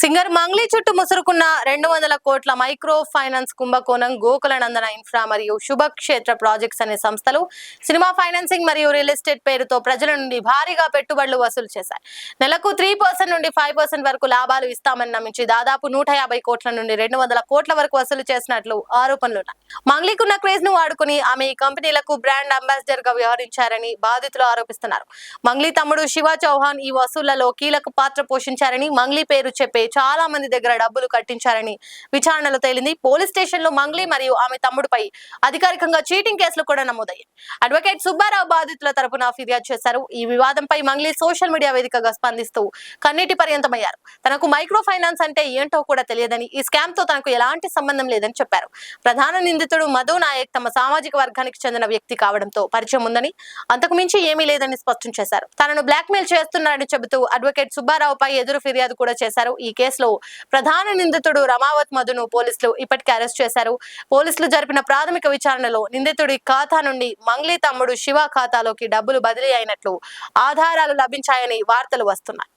Singer Mangli చుట్టూ ముసురుకున్న 200 కోట్ల micro finance కుంభకోణం గోకులనందన ఇన్ఫ్రా మరియు శుభక్షేత్ర ప్రాజెక్ట్స్ అనే సంస్థలు సినిమా ఫైనాన్సింగ్ మరియు రియల్ ఎస్టేట్ పేరుతో ప్రజల నుండి భారీగా పెట్టుబడులు వసూలు చేశాయి. నెలకు 3% నుండి 5% వరకు లాభాలు ఇస్తామని నమ్మించి దాదాపు 150 కోట్ల నుండి 200 కోట్ల వరకు వసూలు చేసినట్లు ఆరోపణలున్నాయి. మంగ్లీకున్న క్రేజ్ ను వాడుకుని ఆమె ఈ కంపెనీలకు బ్రాండ్ అంబాసిడర్ గా వ్యవహరించారని బాధితులు ఆరోపిస్తున్నారు. మంగ్లీ తమ్ముడు శివ చౌహాన్ ఈ వసూళ్లలో కీలక పాత్ర పోషించారని మంగ్లీ పేరు చెప్పే చాలా మంది దగ్గర డబ్బులు కట్టించారని విచారణలో తేలింది. పోలీస్ స్టేషన్ లో మంగ్లీ మరియు ఆమె తమ్ముడిపై అధికారికంగా చీటింగ్ కేసులు కూడా నమోదయ్యాయి. అడ్వకేట్ సుబ్బారావు బాధితుల తరపున ఫిర్యాదు చేశారు. ఈ వివాదంపై మంగ్లీ సోషల్ మీడియా వేదికగా స్పందిస్తూ కన్నీటి పర్యంతమయ్యారు. తనకు మైక్రో ఫైనాన్స్ అంటే ఏంటో కూడా తెలియదని, ఈ స్కామ్ తో తనకు ఎలాంటి సంబంధం లేదని చెప్పారు. ప్రధాన నిందితుడు మధు నాయక్ తమ సామాజిక వర్గానికి చెందిన వ్యక్తి కావడంతో పరిచయం ఉందని, అంతకు మించి ఏమీ లేదని స్పష్టం చేశారు. తనను బ్లాక్మెయిల్ చేస్తున్నారని చెబుతూ అడ్వకేట్ సుబ్బారావుపై ఎదురు ఫిర్యాదు కూడా చేశారు. ఈ కేసులో ప్రధాన నిందితుడు రమావత్ మధును పోలీసులు ఇప్పటికే అరెస్ట్ చేశారు. పోలీసులు జరిపిన ప్రాథమిక విచారణలో నిందితుడి ఖాతా నుండి మంగ్లీ తమ్ముడు శివ ఖాతాలోకి డబ్బులు బదిలీ అయినట్లు ఆధారాలు లభించాయని వార్తలు వస్తున్నాయి.